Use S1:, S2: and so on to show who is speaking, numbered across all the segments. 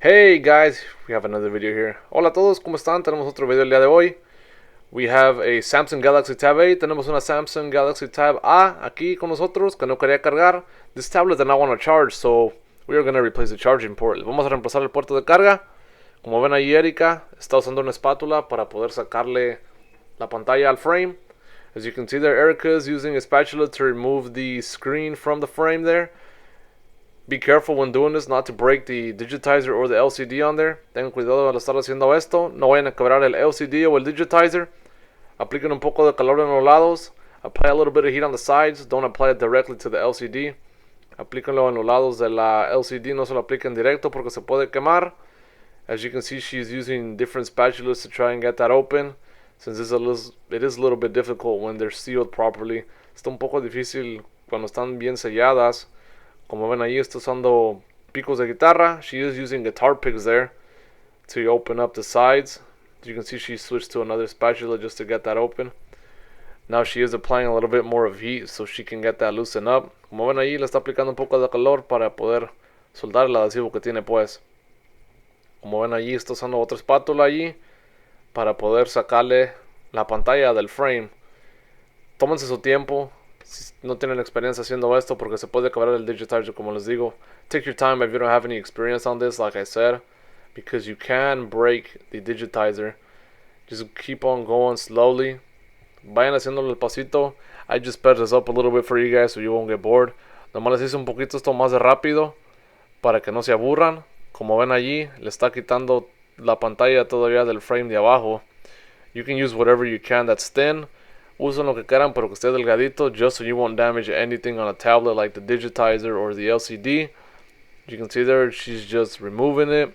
S1: Hey guys, we have another video here. Hola a todos, ¿cómo están? Tenemos otro video el día de hoy. We have a Samsung Galaxy Tab A. Tenemos una Samsung Galaxy Tab A aquí con nosotros que no quería cargar. This tablet did not want to charge, so we are going to replace the charging port. Vamos a reemplazar el puerto de carga. Como ven ahí, Erika está usando una espátula para poder sacarle la pantalla al frame. As you can see there, Erica is using a spatula to remove the screen from the frame there. Be careful when doing this not to break the digitizer or the LCD on there. Tengan cuidado al estar haciendo esto. No vayan a quebrar el LCD o el digitizer. Apliquen un poco de calor en los lados. Apply a little bit of heat on the sides. Don't apply it directly to the LCD. Aplíquenlo en los lados de la LCD. No se lo apliquen directo porque se puede quemar. As you can see, she's using different spatulas to try and get that open. Since it is a little bit difficult when they're sealed properly. Está un poco difícil cuando están bien selladas. Como ven ahí, está usando picos de guitarra. She is using guitar picks there to open up the sides. As you can see, she switched to another spatula just to get that open. Now she is applying a little bit more of heat so she can get that loosened up. Como ven ahí, le está aplicando un poco de calor para poder soldar el adhesivo que tiene pues. Como ven allí, está usando otra espátula allí para poder sacarle la pantalla del frame. Tómense su tiempo. Si no tienen experiencia haciendo esto porque se puede quebrar el digitizer, como les digo. Take your time if you don't have any experience on this, like I said, because you can break the digitizer. Just keep on going slowly. Vayan haciéndolo el pasito. I just sped this up a little bit for you guys so you won't get bored. Nomás les hice un poquito esto más de rápido para que no se aburran. Como ven allí, le está quitando la pantalla todavía del frame de abajo. You can use whatever you can that's thin. Usen lo que quieran, pero que esté delgadito, just so you won't damage anything on a tablet like the digitizer or the LCD. You can see there, she's just removing it.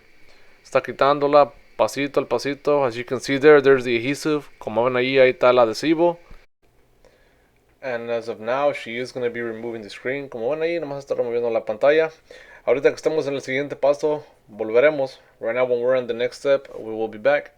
S1: Está quitándola pasito al pasito. As you can see there, there's the adhesive. Como ven ahí está el adhesivo. And as of now, she is going to be removing the screen. Como ven ahí, nomás está removiendo la pantalla. Ahorita que estamos en el siguiente paso, volveremos. Right now, when we're in the next step, we will be back.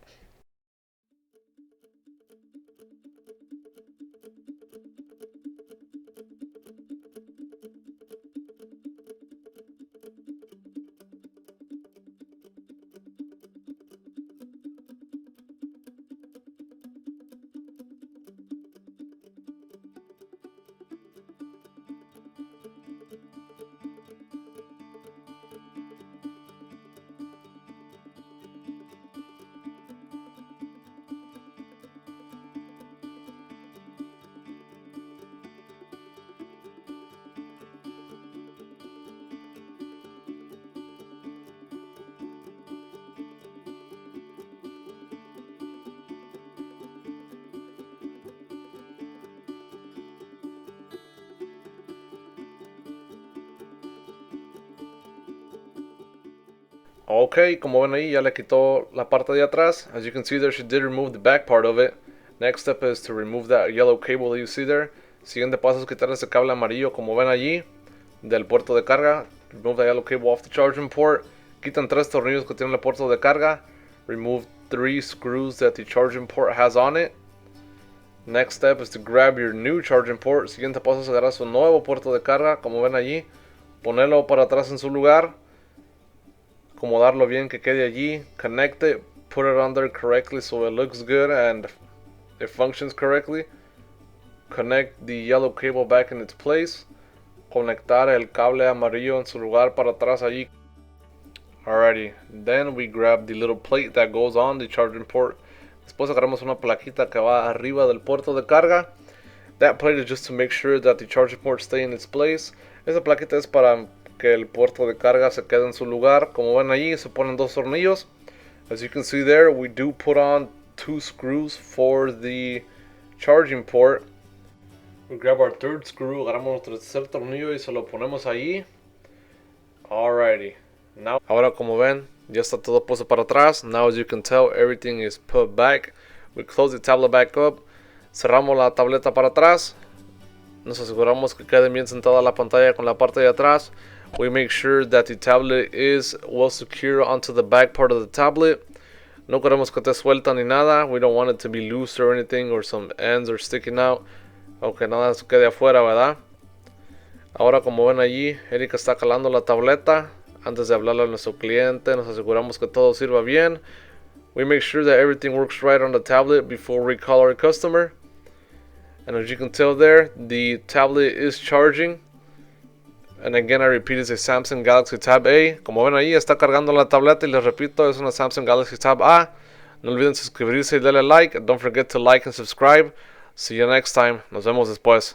S1: Ok, como ven ahí, ya le quitó la parte de atrás. As you can see there, she did remove the back part of it. Next step is to remove that yellow cable that you see there. Siguiente paso es quitar ese cable amarillo, como ven allí, del puerto de carga. Remove the yellow cable off the charging port. Quitan 3 tornillos que tienen el puerto de carga. Remove 3 screws that the charging port has on it. Next step is to grab your new charging port. Siguiente paso es agarrar su nuevo puerto de carga, como ven allí. Ponerlo para atrás en su lugar. Acomodarlo bien que quede allí. Connect it. Put it on there correctly so it looks good and it functions correctly. Connect the yellow cable back in its place. Conectar el cable amarillo en su lugar para atrás allí. Alrighty. Then we grab the little plate that goes on the charging port. Después agarramos una plaquita que va arriba del puerto de carga. That plate is just to make sure that the charging port stay in its place. Esa plaquita es para que el puerto de carga se quede en su lugar. Como ven allí, se ponen 2 tornillos. As you can see there, we do put on 2 screws for the charging port. We grab our 3rd screw, agarramos nuestro tercer tornillo y se lo ponemos allí. Alrighty. Now, ahora como ven, ya está todo puesto para atrás. Now as you can tell, everything is put back. We close the tablet back up. Cerramos la tableta para atrás. Nos aseguramos que quede bien sentada la pantalla con la parte de atrás. We make sure that the tablet is well secure onto the back part of the tablet. No queremos que esté suelta ni nada. We don't want it to be loose or anything, or some ends are sticking out. Aunque nada se quede afuera, ¿verdad? Ahora, como ven allí, Erika está calando la tableta Antes de hablarle a nuestro cliente, nos aseguramos que todo sirva bien. We make sure that everything works right on the tablet before we call our customer. And as you can tell there, the tablet is charging. And again, I repeat, it's a Samsung Galaxy Tab A. Como ven ahí, está cargando la tableta y les repito, es una Samsung Galaxy Tab A. No olviden suscribirse y darle like. Don't forget to like and subscribe. See you next time. Nos vemos después.